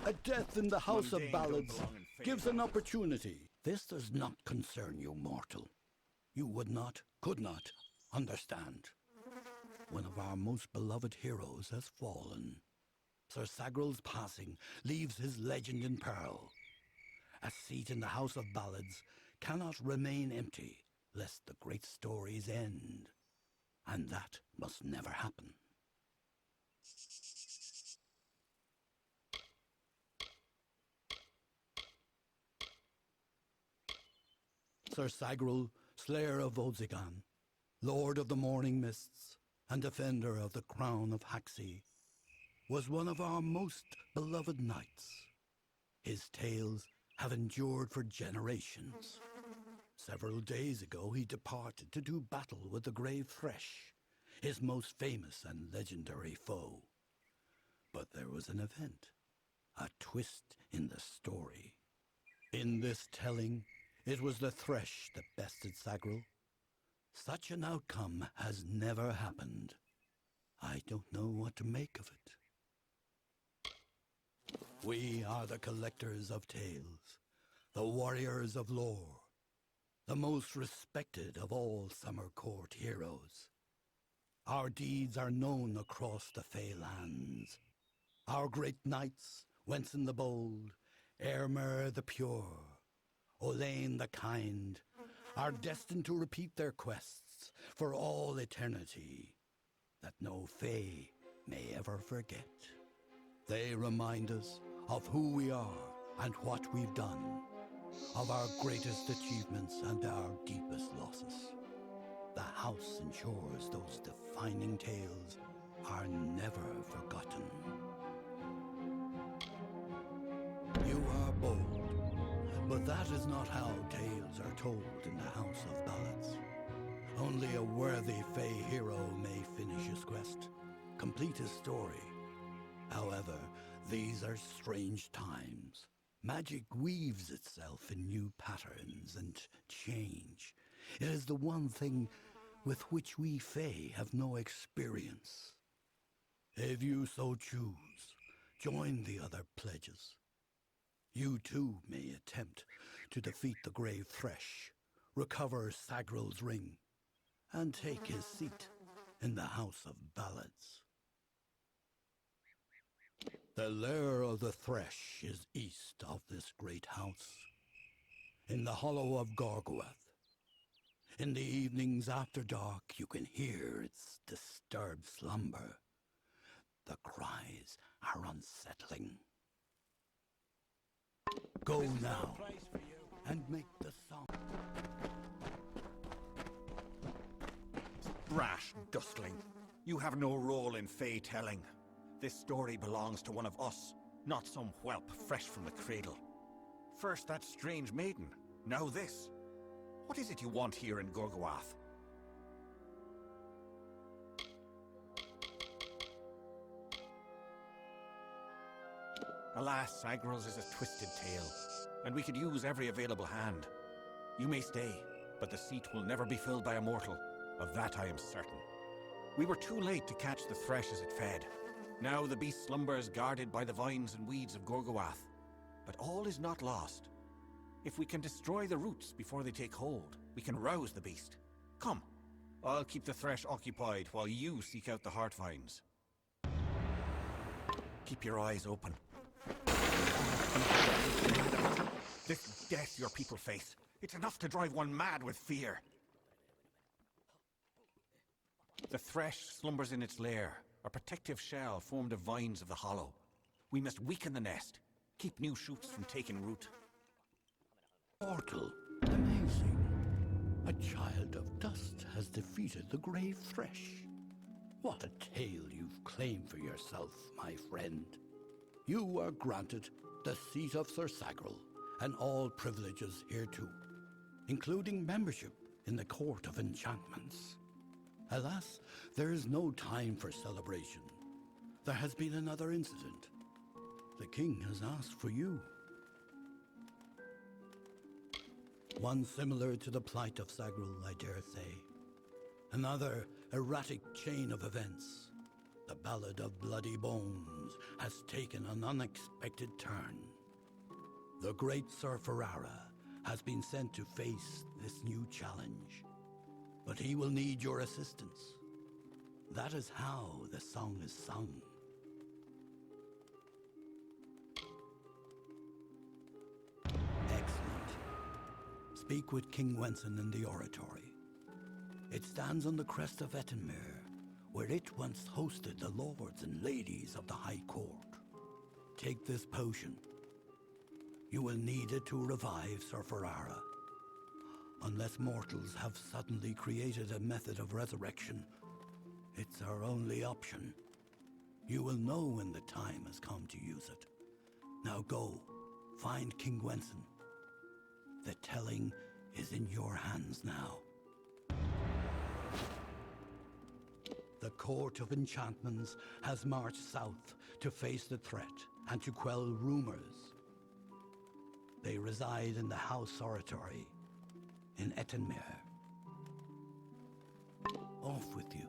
A death in the House of Mundane Ballads don't belong in fate. gives an opportunity. This does not concern you, mortal. You would not, could not, understand. One of our most beloved heroes has fallen. Sir Sagral's passing leaves his legend in peril. A seat in the House of Ballads cannot remain empty, lest the great stories end. And that must never happen. Sir Sagral, Slayer of Vodzigan, Lord of the Morning Mists, and Defender of the Crown of Haxi, was one of our most beloved knights. His tales have endured for generations. Several days ago he departed to do battle with the grave Thresh, his most famous and legendary foe. But there was an event, a twist in the story. In this telling, it was the Thresh that bested Sagral. Such an outcome has never happened. I don't know what to make of it. We are the collectors of tales, the warriors of lore, the most respected of all Summer Court heroes. Our deeds are known across the Fey lands. Our great knights, Wenson the Bold, Airmer the Pure, Olaine the Kind, are destined to repeat their quests for all eternity, that no Fey may ever forget. They remind us of who we are and what we've done, of our greatest achievements and our deepest losses. The house ensures those defining tales are never forgotten. You are bold, but that is not how tales are told in the House of Ballads. Only a worthy Fey hero may finish his quest, complete his story. However, these are strange times. Magic weaves itself in new patterns and change. It is the one thing with which we Fey have no experience. If you so choose, join the other pledges. You too may attempt to defeat the grave Thresh, recover Sagral's ring, and take his seat in the House of Ballads. The lair of the Thresh is east of this great house, in the hollow of Gorgoath. In the evenings after dark, you can hear its disturbed slumber. The cries are unsettling. Go now, and make the song. Rash dustling. You have no role in Fey telling. This story belongs to one of us, not some whelp fresh from the cradle. First that strange maiden, now this. What is it you want here in Gorgoath? Alas, Sagral's is a twisted tale, and we could use every available hand. You may stay, but the seat will never be filled by a mortal. Of that I am certain. We were too late to catch the Thresh as it fed. Now the beast slumbers guarded by the vines and weeds of Gorgoath. But all is not lost. If we can destroy the roots before they take hold, we can rouse the beast. Come, I'll keep the Thresh occupied while you seek out the heart vines. Keep your eyes open. This death your people face, it's enough to drive one mad with fear. The Thresh slumbers in its lair, a protective shell formed of vines of the hollow. We must weaken the nest, keep new shoots from taking root. Mortal, amazing. A child of dust has defeated the grave Thresh. What a tale you've claimed for yourself, my friend. You are granted the seat of Sir Sagral and all privileges hereto, including membership in the Court of Enchantments. Alas, there is no time for celebration. There has been another incident. The king has asked for you. One similar to the plight of Sagral, I dare say. Another erratic chain of events. The Ballad of Bloody Bones has taken an unexpected turn. The great Sir Ferrara has been sent to face this new challenge, but he will need your assistance. That is how the song is sung. Excellent. Speak with King Wenson in the oratory. It stands on the crest of Windemere, where it once hosted the lords and ladies of the High Court. Take this potion. You will need it to revive Sir Ferrara. Unless mortals have suddenly created a method of resurrection, it's our only option. You will know when the time has come to use it. Now go, find King Wenson. The telling is in your hands now. The Court of Enchantments has marched south to face the threat and to quell rumors. They reside in the House Oratory in Windemere. Off with you.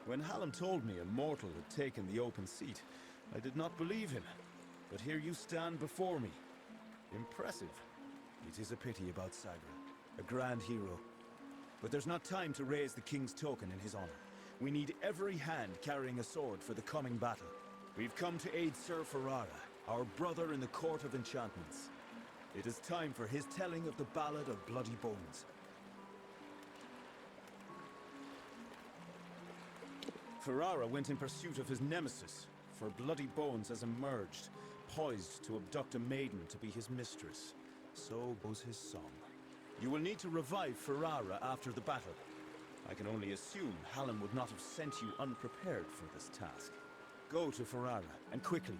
When Hallam told me a mortal had taken the open seat, I did not believe him. But here you stand before me. Impressive. It is a pity about Sagra, a grand hero. But there's not time to raise the king's token in his honor. We need every hand carrying a sword for the coming battle. We've come to aid Sir Ferrara, our brother in the Court of Enchantments. It is time for his telling of the Ballad of Bloody Bones. Ferrara went in pursuit of his nemesis, for Bloody Bones has emerged, poised to abduct a maiden to be his mistress. So goes his song. You will need to revive Ferrara after the battle. I can only assume Hallam would not have sent you unprepared for this task. Go to Ferrara, and quickly.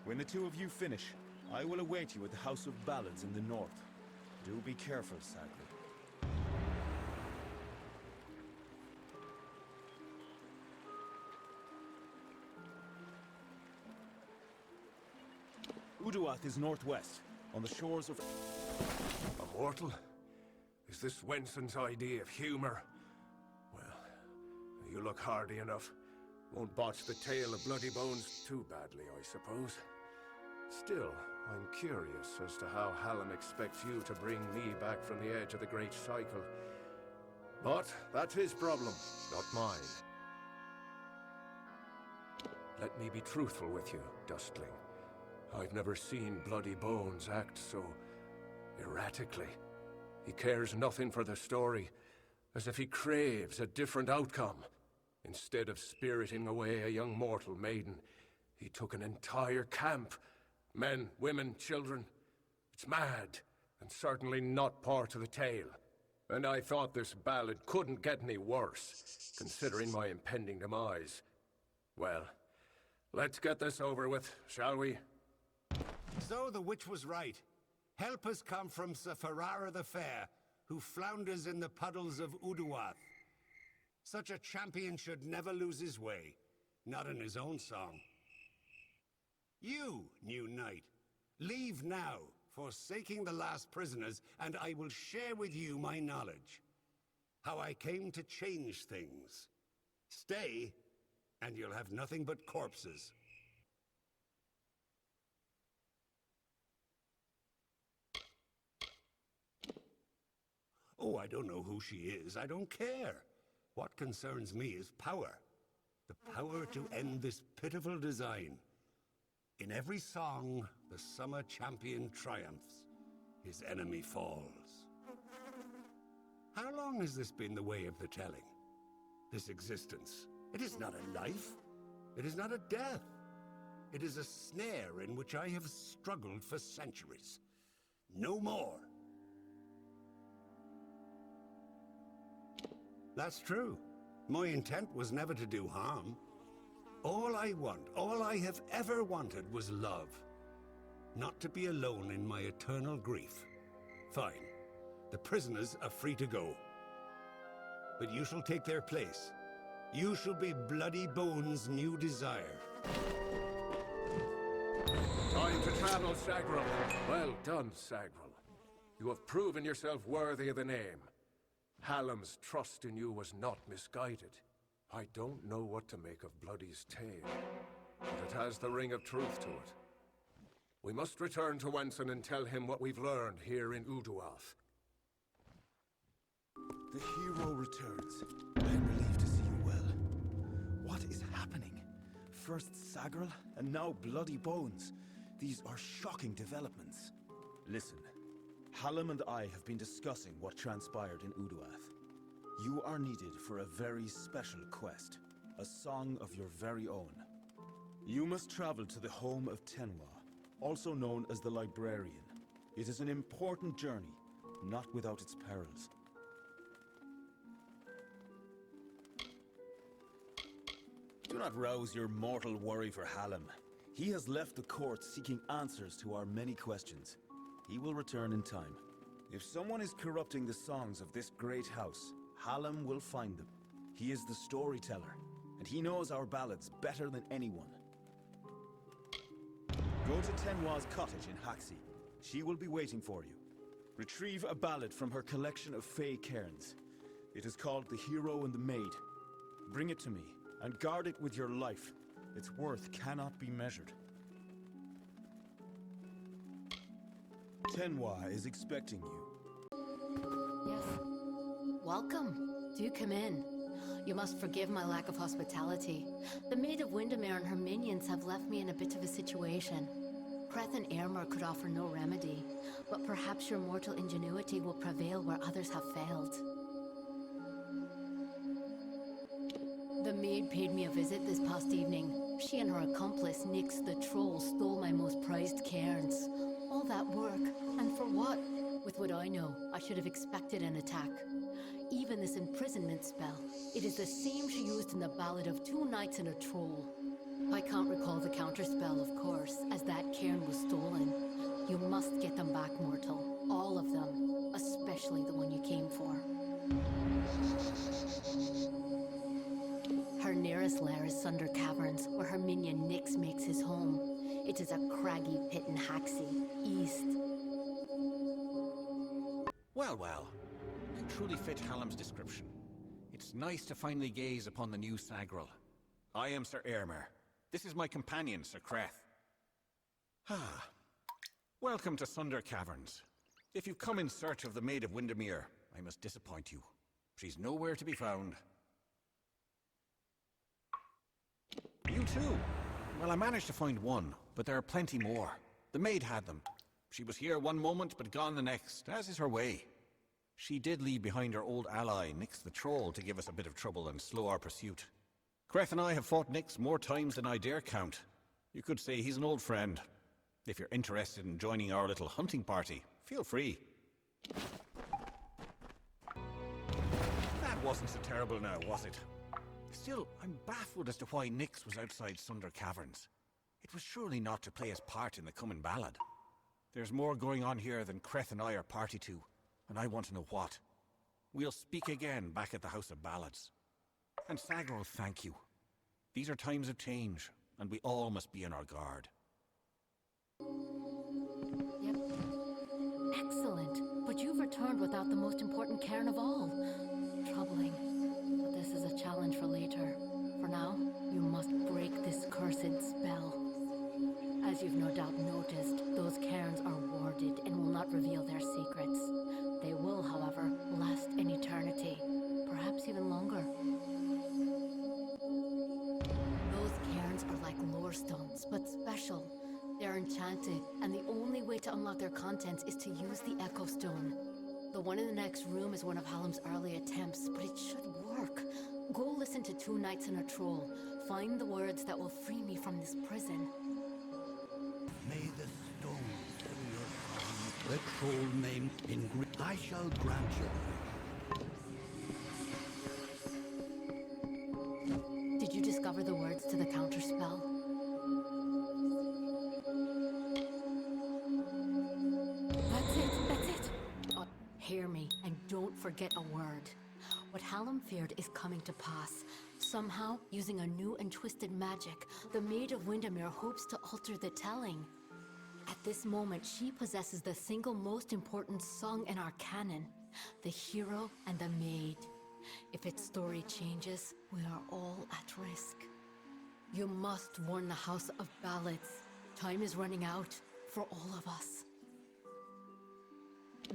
When the two of you finish, I will await you at the House of Ballads in the north. Do be careful, Sagra. Uduath is northwest, on the shores of... A mortal? Is this Wenson's idea of humor? Well, you look hardy enough. Won't botch the tale of Bloody Bones too badly, I suppose. Still, I'm curious as to how Hallam expects you to bring me back from the edge of the Great Cycle. But that's his problem, not mine. Let me be truthful with you, Dustling. I've never seen Bloody Bones act so erratically. He cares nothing for the story, as if he craves a different outcome. Instead of spiriting away a young mortal maiden, he took an entire camp. Men, women, children. It's mad, and certainly not part of the tale. And I thought this ballad couldn't get any worse, considering my impending demise. Well, let's get this over with, shall we? So the witch was right. Help has come from Sir Ferrara the Fair, who flounders in the puddles of Uduath. Such a champion should never lose his way, not in his own song. You, new knight, leave now, forsaking the last prisoners, and I will share with you my knowledge. How I came to change things. Stay, and you'll have nothing but corpses. Oh, I don't know who she is. I don't care. What concerns me is power. The power to end this pitiful design. In every song, the summer champion triumphs. His enemy falls. How long has this been the way of the telling? This existence. It is not a life. It is not a death. It is a snare in which I have struggled for centuries. No more. That's true. My intent was never to do harm. All I want, all I have ever wanted was love. Not to be alone in my eternal grief. Fine. The prisoners are free to go. But you shall take their place. You shall be Bloody Bones' new desire. Time to travel, Sagrel. Well done, Sagrel. You have proven yourself worthy of the name. Hallam's trust in you was not misguided. I don't know what to make of Bloody's tale, but it has the ring of truth to it. We must return to Wenson and tell him what we've learned here in Uduath. The hero returns. I'm relieved to see you well. What is happening? First Sagril, and now Bloody Bones. These are shocking developments. Listen, Hallam and I have been discussing what transpired in Uduath. You are needed for a very special quest, a song of your very own. You must travel to the home of Tenwa, also known as the Librarian. It is an important journey, not without its perils. Do not rouse your mortal worry for Hallam. He has left the court seeking answers to our many questions. He will return in time. If someone is corrupting the songs of this great house, Hallam will find them. He is the storyteller, and he knows our ballads better than anyone. Go to Tenwa's cottage in Haxi. She will be waiting for you. Retrieve a ballad from her collection of fey cairns. It is called The Hero and the Maid. Bring it to me, and guard it with your life. Its worth cannot be measured. Tenwa is expecting you. Yes. Welcome. Do come in. You must forgive my lack of hospitality. The Maid of Windemere and her minions have left me in a bit of a situation. Creth and Airmer could offer no remedy, but perhaps your mortal ingenuity will prevail where others have failed. The Maid paid me a visit this past evening. She and her accomplice, Nyx the Troll, stole my most prized cairns. All that work, and for what? With what I know, I should have expected an attack. Even this imprisonment spell, it is the same she used in the Ballad of Two Knights and a Troll. I can't recall the counterspell, of course, as that cairn was stolen. You must get them back, mortal. All of them. Especially the one you came for. Her nearest lair is Sunder Caverns, where her minion Nyx makes his home. It is a craggy pit in Haxi, east. Well, well. You truly fit Hallam's description. It's nice to finally gaze upon the new Sagril. I am Sir Airmer. This is my companion, Sir Creth. Ah. Welcome to Sunder Caverns. If you've come in search of the Maid of Windemere, I must disappoint you. She's nowhere to be found. You too? Well, I managed to find one, but there are plenty more. The Maid had them. She was here one moment, but gone the next, as is her way. She did leave behind her old ally, Nyx the Troll, to give us a bit of trouble and slow our pursuit. Creth and I have fought Nyx more times than I dare count. You could say he's an old friend. If you're interested in joining our little hunting party, feel free. That wasn't so terrible now, was it? Still, I'm baffled as to why Nyx was outside Sunder Caverns. It was surely not to play his part in the coming ballad. There's more going on here than Creth and I are party to, and I want to know what. We'll speak again back at the House of Ballads. And Sagril, thank you. These are times of change, and we all must be on our guard. Yep. Excellent. But you've returned without the most important cairn of all. Troubling. But this is a challenge for later. For now, you must break this cursed spell. As you've no doubt noticed, those cairns are warded and will not reveal their secrets. They will, however, last an eternity. Perhaps even longer. Those cairns are like lore stones, but special. They're enchanted, and the only way to unlock their contents is to use the Echo Stone. The one in the next room is one of Hallam's early attempts, but it should work. Go listen to Two Knights and a Troll. Find the words that will free me from this prison. May the stone fill your song, the troll named in Greek. I shall grant your wish. Did you discover the words to the counterspell? That's it! Oh, hear me, and don't forget a word. What Hallam feared is coming to pass. Somehow, using a new and twisted magic, the Maid of Windemere hopes to alter the telling. At this moment, she possesses the single most important song in our canon, The Hero and the Maid. If its story changes, we are all at risk. You must warn the House of Ballads. Time is running out for all of us.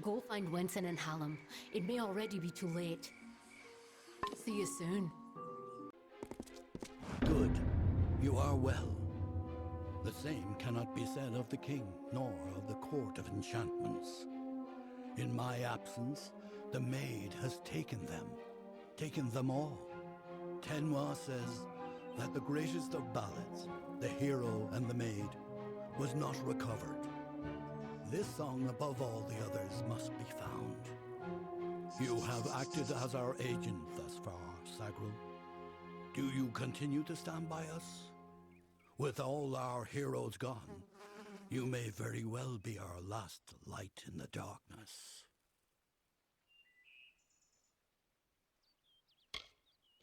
Go find Wenson and Hallam. It may already be too late. See you soon. Good. You are well. The same cannot be said of the king, nor of the court of enchantments. In my absence, the Maid has taken them all. Tenwa says that the greatest of ballads, the hero and the maid, was not recovered. This song above all the others must be found. You have acted as our agent thus far, Sagril. Do you continue to stand by us? With all our heroes gone, you may very well be our last light in the darkness.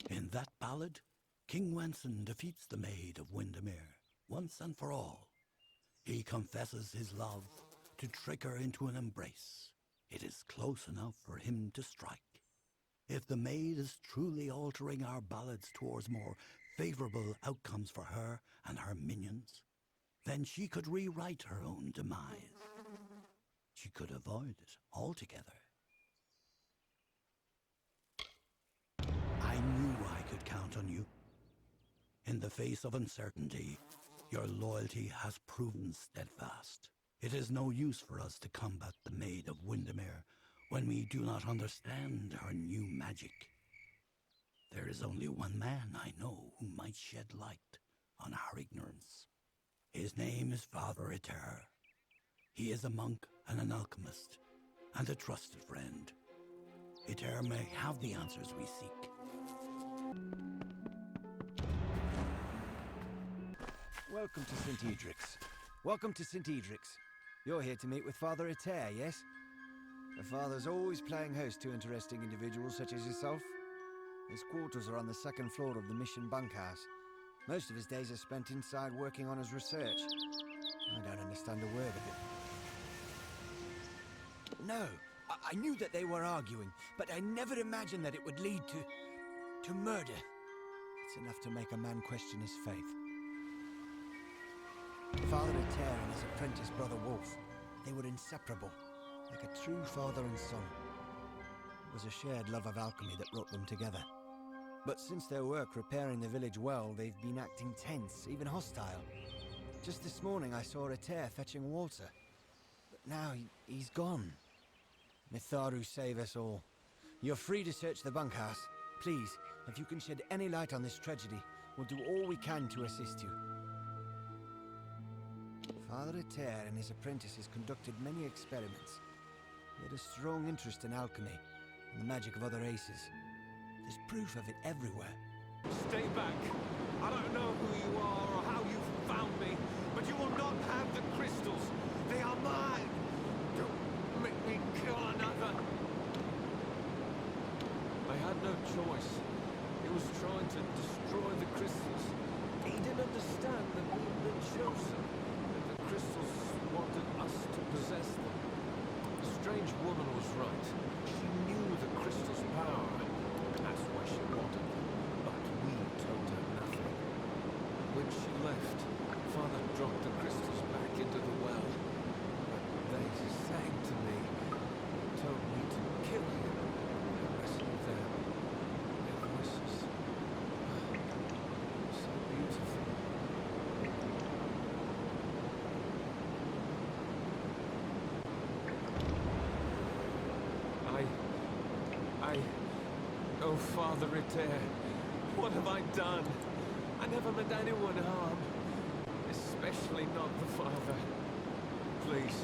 In that ballad, King Wenson defeats the Maid of Windemere once and for all. He confesses his love to trick her into an embrace. It is close enough for him to strike. If the Maid is truly altering our ballads towards more favorable outcomes for her and her minions, then she could rewrite her own demise. She could avoid it altogether. I knew I could count on you. In the face of uncertainty, your loyalty has proven steadfast. It is no use for us to combat the Maid of Windemere when we do not understand her new magic. There is only one man I know who might shed light on our ignorance. His name is Father Eter. He is a monk and an alchemist, and a trusted friend. Eter may have the answers we seek. Welcome to St. Edric's. Welcome to St. Edric's. You're here to meet with Father Eter, yes? The Father's always playing host to interesting individuals such as yourself. His quarters are on the second floor of the mission bunkhouse. Most of his days are spent inside working on his research. I don't understand a word of it. No, I knew that they were arguing, but I never imagined that it would lead to murder. It's enough to make a man question his faith. Father Eter and his apprentice brother Wolf, they were inseparable, like a true father and son. It was a shared love of alchemy that brought them together. But since their work repairing the village well, they've been acting tense, even hostile. Just this morning I saw Eter fetching water. But now he's gone. May Tharu save us all. You're free to search the bunkhouse. Please, if you can shed any light on this tragedy, we'll do all we can to assist you. Father Eter and his apprentices conducted many experiments. He had a strong interest in alchemy and the magic of other races. There's proof of it everywhere. Stay back. I don't know who you are or how you found me, but you will not have the crystals. They are mine. Don't make me kill another. I had no choice. He was trying to destroy the crystals. He didn't understand that we'd been chosen. That the crystals wanted us to possess them. The strange woman was right. She knew the crystal's power. That's why she wanted them. But we told her nothing. When she left, Father dropped the crystals back into the well. But they sang to me, told me to kill him, and rescue them. Their voices. So beautiful. Oh, Father Eter, what have I done? I never meant anyone harm, especially not the Father. Please,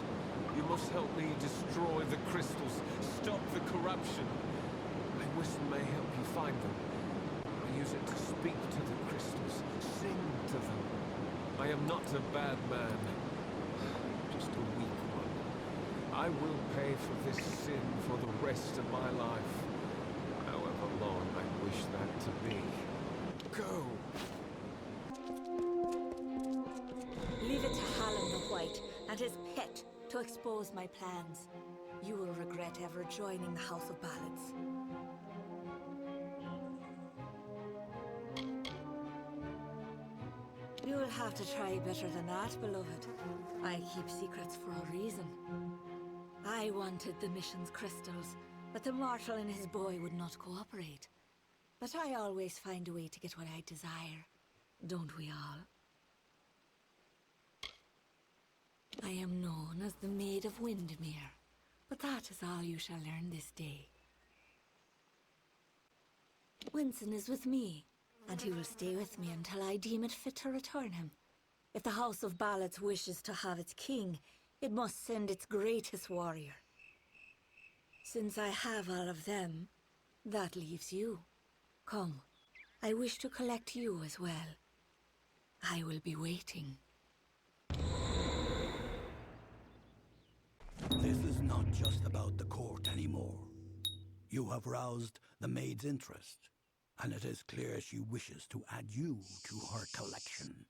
you must help me destroy the crystals, stop the corruption. My wisdom may help you find them. I use it to speak to the crystals, sing to them. I am not a bad man, just a weak one. I will pay for this sin for the rest of my life. However long I wish that to be. Go! Leave it to Hallam the White and his pet to expose my plans. You will regret ever joining the House of Ballads. You'll have to try better than that, beloved. I keep secrets for a reason. I wanted the mission's crystals, but the mortal and his boy would not cooperate. But I always find a way to get what I desire. Don't we all? I am known as the Maid of Windemere, but that is all you shall learn this day. Winston is with me, and he will stay with me until I deem it fit to return him. If the House of Ballads wishes to have its king, it must send its greatest warrior. Since I have all of them, that leaves you. Come, I wish to collect you as well. I will be waiting. This is not just about the court anymore. You have roused the maid's interest, and it is clear she wishes to add you to her collection.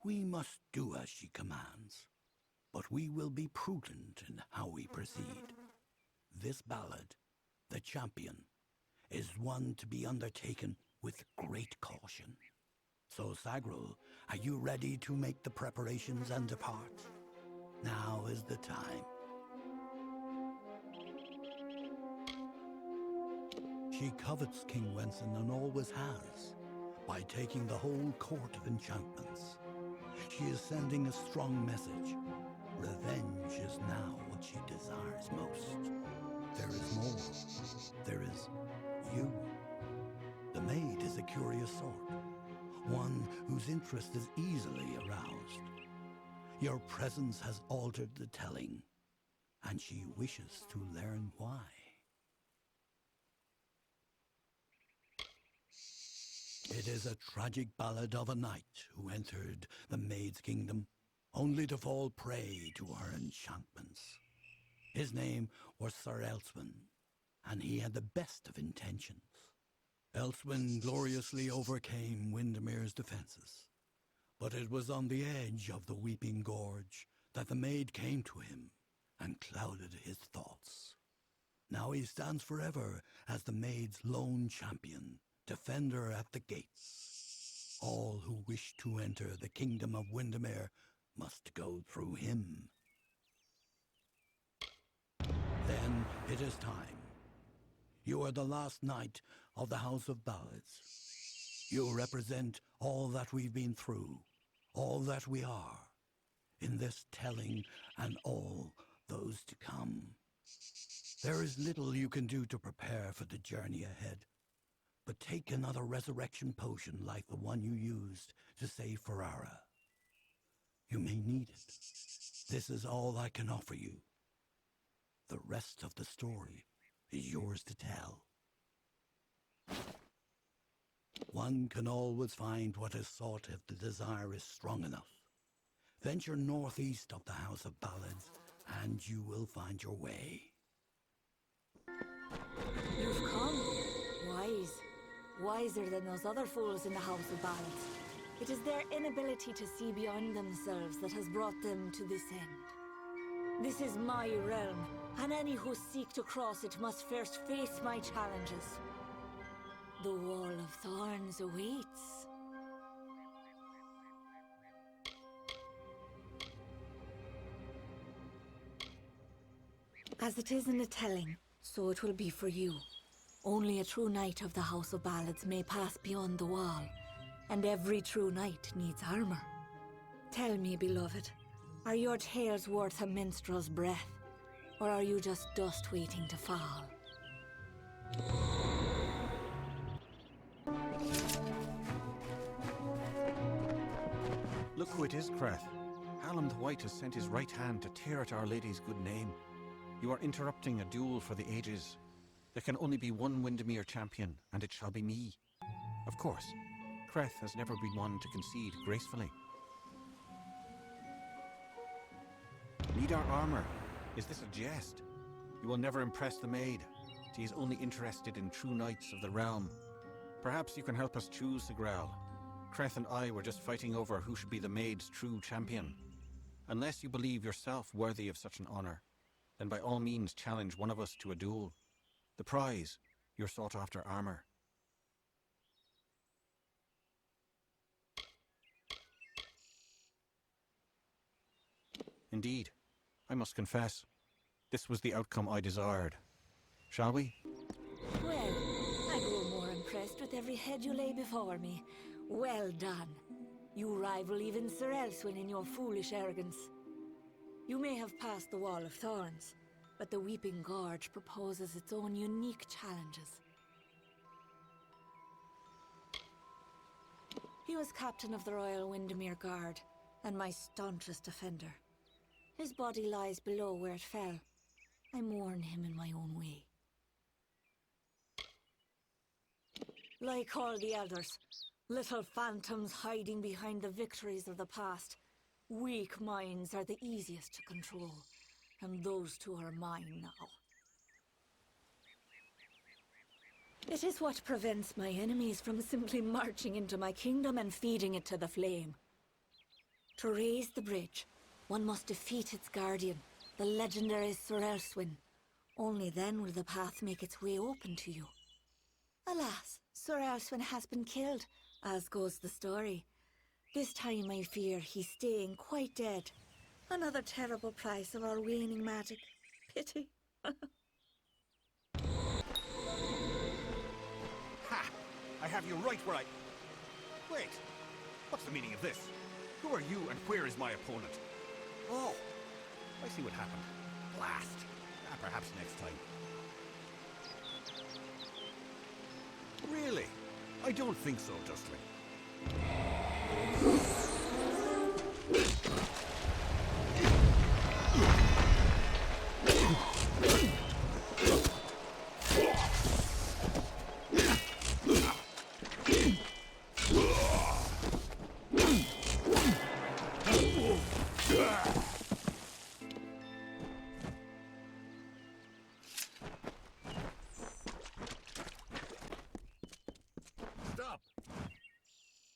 We must do as she commands, but we will be prudent in how we proceed. This ballad, The Champion, is one to be undertaken with great caution. So, Sagrul, are you ready to make the preparations and depart? Now is the time. She covets King Wenson and always has, by taking the whole court of enchantments. She is sending a strong message. Revenge is now what she desires most. There is more. There is you. The maid is a curious sort, one whose interest is easily aroused. Your presence has altered the telling, and she wishes to learn why. It is a tragic ballad of a knight who entered the maid's kingdom, only to fall prey to her enchantments. His name was Sir Elswin, and he had the best of intentions. Elswin gloriously overcame Windemere's defenses, but it was on the edge of the weeping gorge that the maid came to him and clouded his thoughts. Now he stands forever as the maid's lone champion, defender at the gates. All who wish to enter the kingdom of Windemere must go through him. Then it is time. You are the last knight of the House of Ballads. You represent all that we've been through, all that we are, in this telling and all those to come. There is little you can do to prepare for the journey ahead, but take another resurrection potion like the one you used to save Ferrara. You may need it. This is all I can offer you. The rest of the story is yours to tell. One can always find what is sought if the desire is strong enough. Venture northeast of the House of Ballads, and you will find your way. You've come. Wise. Wiser than those other fools in the House of Ballads. It is their inability to see beyond themselves that has brought them to this end. This is my realm, and any who seek to cross it must first face my challenges. The Wall of Thorns awaits. As it is in the telling, so it will be for you. Only a true knight of the House of Ballads may pass beyond the wall, and every true knight needs armor. Tell me, beloved, are your tales worth a minstrel's breath, or are you just dust waiting to fall? Look who it is, Creth. Hallam the White has sent his right hand to tear at Our Lady's good name. You are interrupting a duel for the ages. There can only be one Windemere champion, and it shall be me. Of course, Creth has never been one to concede gracefully. Need our armor? Is this a jest? You will never impress the maid. She is only interested in true knights of the realm. Perhaps you can help us choose the Grail. Creth and I were just fighting over who should be the maid's true champion. Unless you believe yourself worthy of such an honor, then by all means challenge one of us to a duel. The prize, your sought-after armor. Indeed. I must confess, this was the outcome I desired. Shall we? Well, I grow more impressed with every head you lay before me. Well done. You rival even Sir Elswyn in your foolish arrogance. You may have passed the Wall of Thorns, but the Weeping Gorge proposes its own unique challenges. He was captain of the Royal Windemere Guard, and my staunchest defender. His body lies below where it fell. I mourn him in my own way. Like all the others, little phantoms hiding behind the victories of the past, weak minds are the easiest to control, and those two are mine now. It is what prevents my enemies from simply marching into my kingdom and feeding it to the flame. To raise the bridge, one must defeat its guardian, the legendary Sir Elswyn. Only then will the path make its way open to you. Alas, Sir Elswyn has been killed, as goes the story. This time I fear he's staying quite dead. Another terrible price of our waning magic. Pity. Ha! I have you right where I... Wait! What's the meaning of this? Who are you and where is my opponent? Oh! I see what happened. Blast! Perhaps next time. Really? I don't think so, Dustling.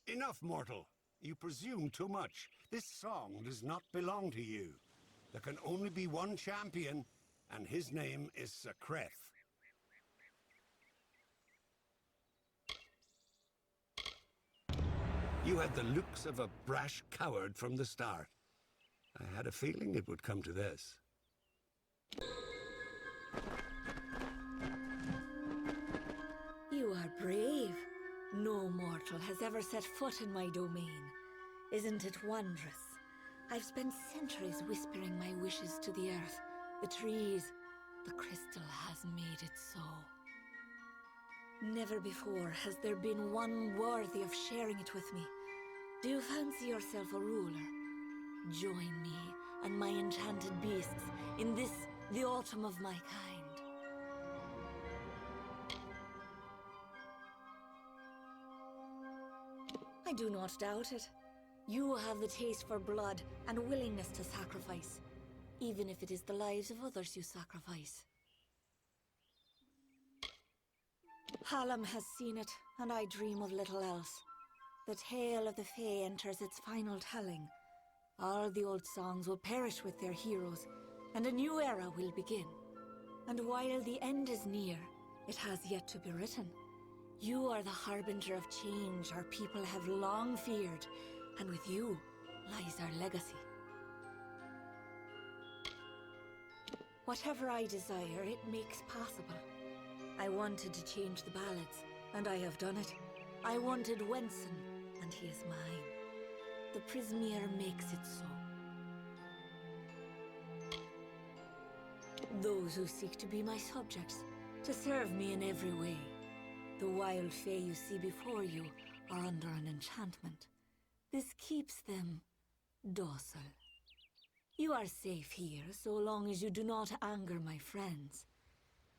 Enough, mortal. You presume too much. This song does not belong to you. There can only be one champion, and his name is Secreth. You had the looks of a brash coward from the start. I had a feeling it would come to this. You are brave. No mortal has ever set foot in my domain. Isn't it wondrous? I've spent centuries whispering my wishes to the earth, the trees. The crystal has made it so. Never before has there been one worthy of sharing it with me. Do you fancy yourself a ruler? Join me and my enchanted beasts in this, the autumn of my kind. I do not doubt it. You have the taste for blood and willingness to sacrifice, even if it is the lives of others you sacrifice. Hallam has seen it, and I dream of little else. The tale of the Fae enters its final telling. All the old songs will perish with their heroes, and a new era will begin. And while the end is near, it has yet to be written. You are the harbinger of change our people have long feared, and with you lies our legacy. Whatever I desire, it makes possible. I wanted to change the ballads, and I have done it. I wanted Wenson, and he is mine. The Prismere makes it so. Those who seek to be my subjects, to serve me in every way. The wild fae you see before you are under an enchantment. This keeps them docile. You are safe here so long as you do not anger my friends.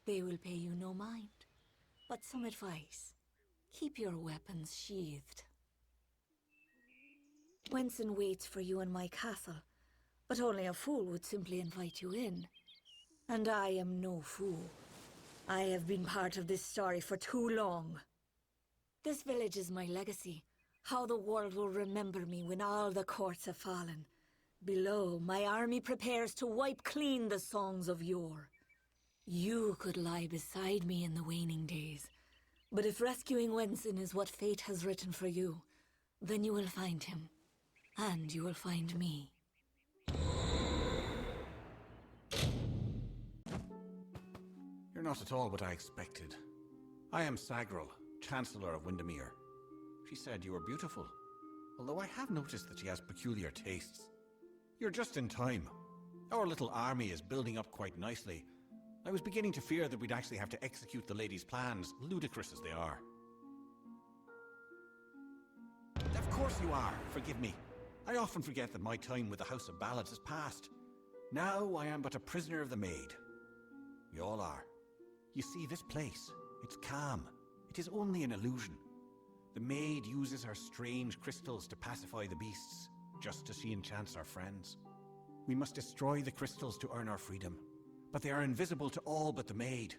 They will pay you no mind. But some advice. Keep your weapons sheathed. Wenson waits for you in my castle, but only a fool would simply invite you in. And I am no fool. I have been part of this story for too long. This village is my legacy, how the world will remember me when all the courts have fallen. Below, my army prepares to wipe clean the songs of yore. You could lie beside me in the waning days, but if rescuing Wenson is what fate has written for you, then you will find him, and you will find me. not at all what I expected. I am Sagrel, Chancellor of Windemere. She said you were beautiful, although I have noticed that she has peculiar tastes. You're just in time. Our little army is building up quite nicely. I was beginning to fear that we'd actually have to execute the lady's plans, ludicrous as they are. Of course you are, forgive me. I often forget that my time with the House of Ballads has passed. Now I am but a prisoner of the Maid. We all are. You see, this place, it's calm. It is only an illusion. The Maid uses her strange crystals to pacify the beasts, just as she enchants our friends. We must destroy the crystals to earn our freedom, but they are invisible to all but the Maid.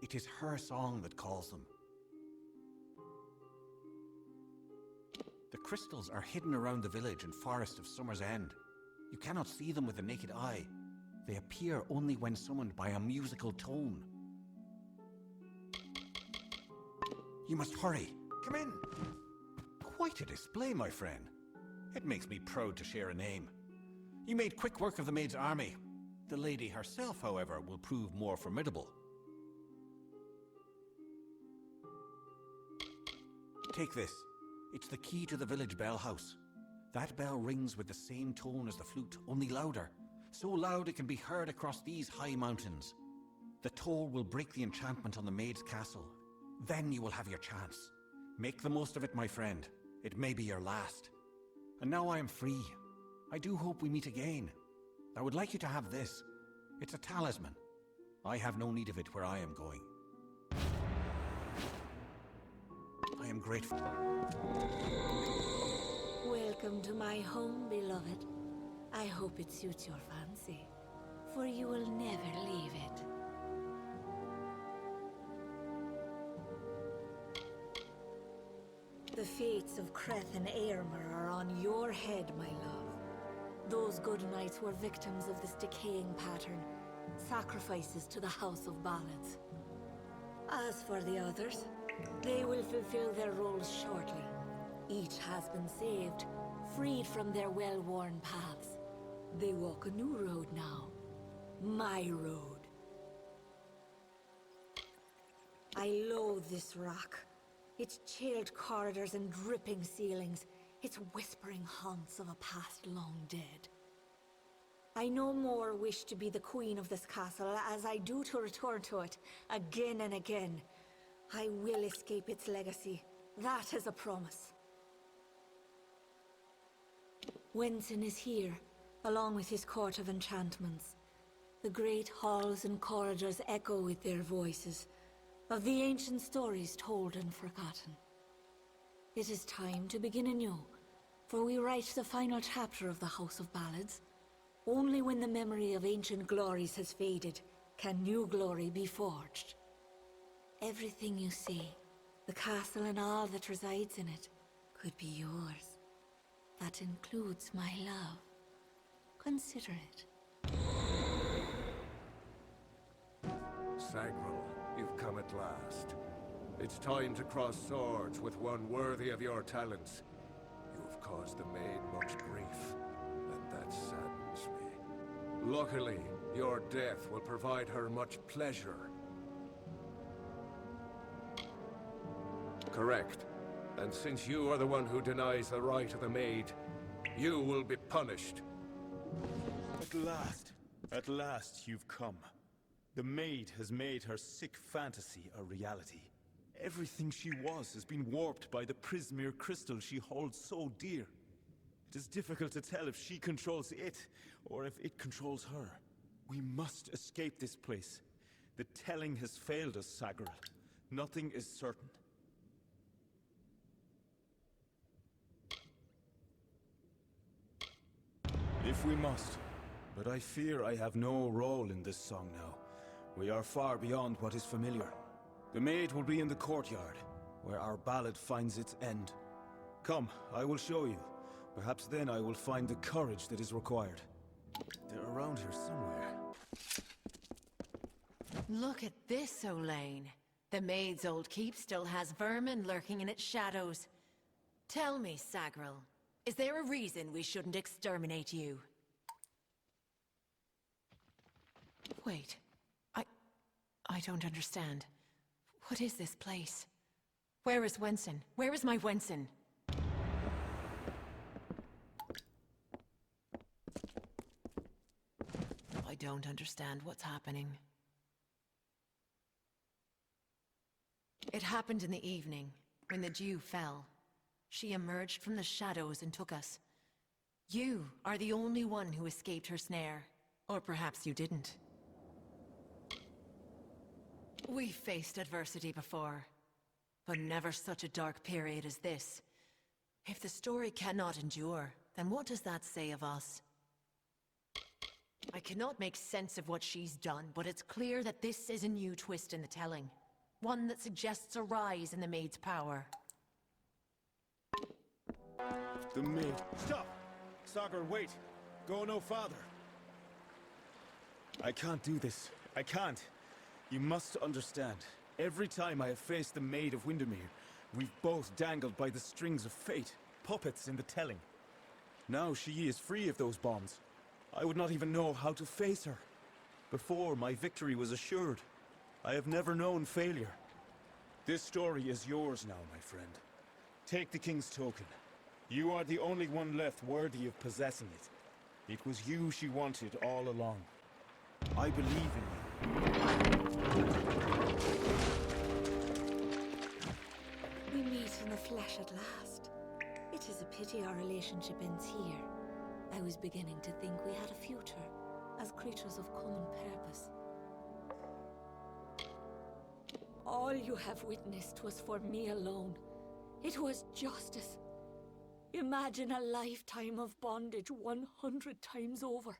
It is her song that calls them. The crystals are hidden around the village and forest of Summer's End. You cannot see them with the naked eye. They appear only when summoned by a musical tone. You must hurry. Come in. Quite a display, my friend. It makes me proud to share a name. You made quick work of the Maid's army. The lady herself, however, will prove more formidable. Take this. It's the key to the village bell house. That bell rings with the same tone as the flute, only louder. So loud it can be heard across these high mountains. The toll will break the enchantment on the Maid's castle. Then you will have your chance. Make the most of it, my friend. It may be your last. And now I am free. I do hope we meet again. I would like you to have this. It's a talisman. I have no need of it where I am going. I am grateful. Welcome to my home, beloved. I hope it suits your fancy, for you will never leave it. The fates of Creth and Airmer are on your head, my love. Those good knights were victims of this decaying pattern, sacrifices to the House of Ballads. As for the others, they will fulfill their roles shortly. Each has been saved, freed from their well-worn paths. They walk a new road now. My road. I loathe this rock. Its chilled corridors and dripping ceilings. Its whispering haunts of a past long dead. I no more wish to be the queen of this castle as I do to return to it again and again. I will escape its legacy. That is a promise. Wenson is here, along with his court of enchantments. The great halls and corridors echo with their voices, of the ancient stories told and forgotten. It is time to begin anew, for we write the final chapter of the House of Ballads. Only when the memory of ancient glories has faded, can new glory be forged. Everything you see, the castle and all that resides in it, could be yours. That includes my love. Consider it. Sagrel, you've come at last. It's time to cross swords with one worthy of your talents. You have caused the Maid much grief, and that saddens me. Luckily, your death will provide her much pleasure. Correct. And since you are the one who denies the right of the Maid, you will be punished. At last you've come. The Maid has made her sick fantasy a reality. Everything she was has been warped by the Prismere crystal she holds so dear. It is difficult to tell if she controls it, or if it controls her. We must escape this place. The telling has failed us, Sagrel. Nothing is certain. If we must. But I fear I have no role in this song now. We are far beyond what is familiar. The Maid will be in the courtyard, where our ballad finds its end. Come, I will show you. Perhaps then I will find the courage that is required. They're around here somewhere. Look at this, Olaine. The Maid's old keep still has vermin lurking in its shadows. Tell me, Sagrel, is there a reason we shouldn't exterminate you? Wait, I don't understand. What is this place? Where is Wenson? Where is my Wenson? I don't understand what's happening. It happened in the evening, when the dew fell. She emerged from the shadows and took us. You are the only one who escaped her snare. Or perhaps you didn't. We faced adversity before, but never such a dark period as this. If the story cannot endure, then what does that say of us? I cannot make sense of what she's done, but it's clear that this is a new twist in the telling. One that suggests a rise in the Maid's power. The Maid. Stop! Sagar, wait! Go no farther. I can't do this. I can't. You must understand. Every time I have faced the Maid of Windemere, we've both dangled by the strings of fate, puppets in the telling. Now she is free of those bonds. I would not even know how to face her. Before, my victory was assured. I have never known failure. This story is yours now, my friend. Take the King's token. You are the only one left worthy of possessing it. It was you she wanted all along. I believe in you. We meet in the flesh at last. It is a pity our relationship ends here. I was beginning to think we had a future, as creatures of common purpose. All you have witnessed was for me alone. It was justice. Imagine a lifetime of bondage 100 times over,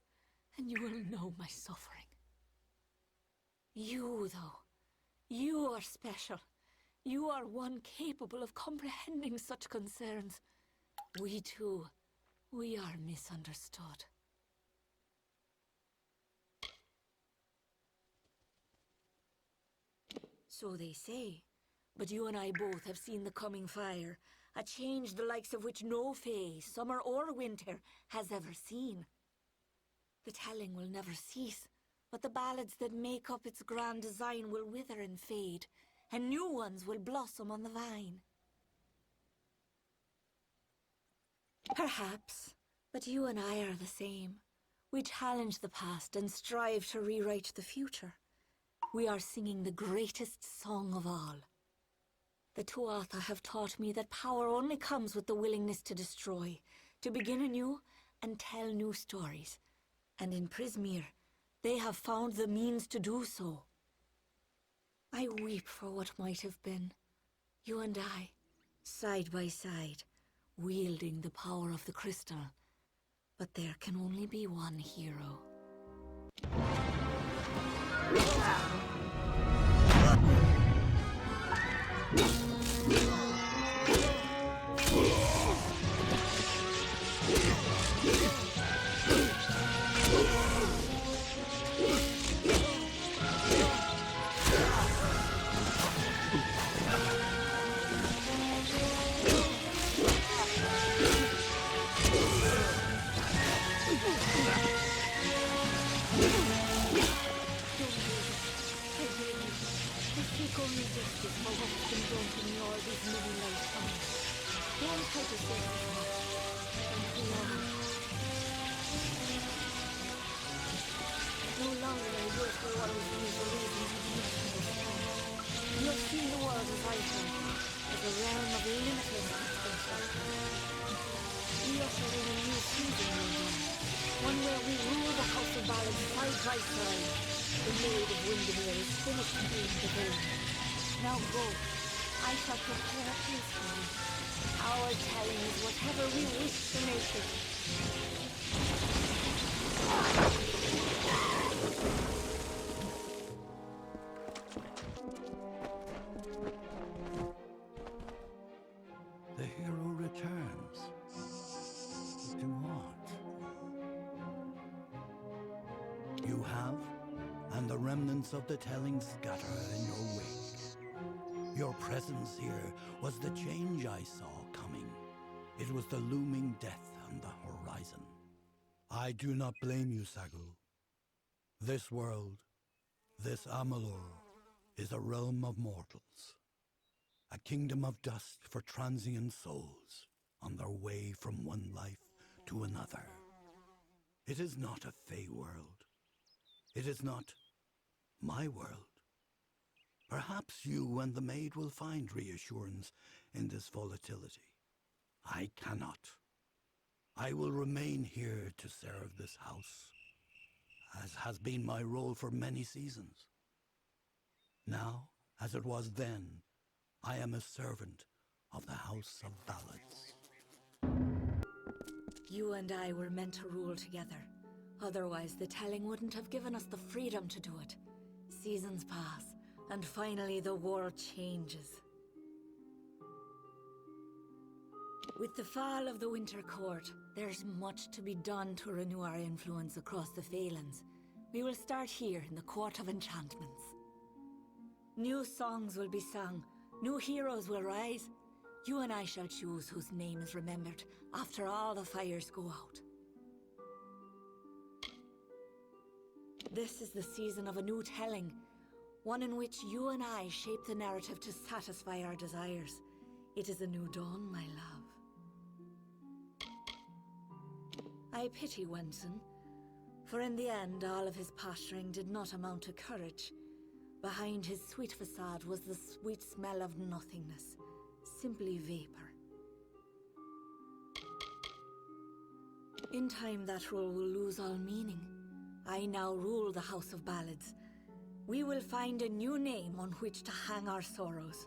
and you will know my suffering. You, though, you are special. You are one capable of comprehending such concerns. We too, we are misunderstood. So they say, but you and I both have seen the coming fire, a change the likes of which no fae, summer or winter, has ever seen. The telling will never cease, but the ballads that make up its grand design will wither and fade, and new ones will blossom on the vine. Perhaps, but you and I are the same. We challenge the past and strive to rewrite the future. We are singing the greatest song of all. The Tuatha have taught me that power only comes with the willingness to destroy, to begin anew and tell new stories. And in Prismere, they have found the means to do so. I weep for what might have been. You and I, side by side, wielding the power of the crystal. But there can only be one hero. One where we rule the House of Ballads side by side. The Maid of Windemere is finished being the game. Now go. I shall prepare a place for you. Our telling is whatever we wish to make it. The hero returns. To what? You have, and the remnants of the telling scatter in your wake. Your presence here was the change I saw coming. It was the looming death on the horizon. I do not blame you, Sagul. This world, this Amalur, is a realm of mortals, a kingdom of dust for transient souls on their way from one life to another. It is not a fey world. It is not my world. Perhaps you and the maid will find reassurance in this volatility. I cannot. I will remain here to serve this house, as has been my role for many seasons. Now, as it was then, I am a servant of the House of Ballads. You and I were meant to rule together. Otherwise, the telling wouldn't have given us the freedom to do it. Seasons pass, and finally the world changes. With the fall of the Winter Court, there's much to be done to renew our influence across the Phalanx. We will start here in the Court of Enchantments. New songs will be sung, new heroes will rise. You and I shall choose whose name is remembered after all the fires go out. This is the season of a new telling, one in which you and I shape the narrative to satisfy our desires. It is a new dawn, my love. I pity Wenson, for in the end all of his posturing did not amount to courage. Behind his sweet facade was the sweet smell of nothingness, simply vapor. In time that role will lose all meaning. I now rule the House of Ballads. We will find a new name on which to hang our sorrows.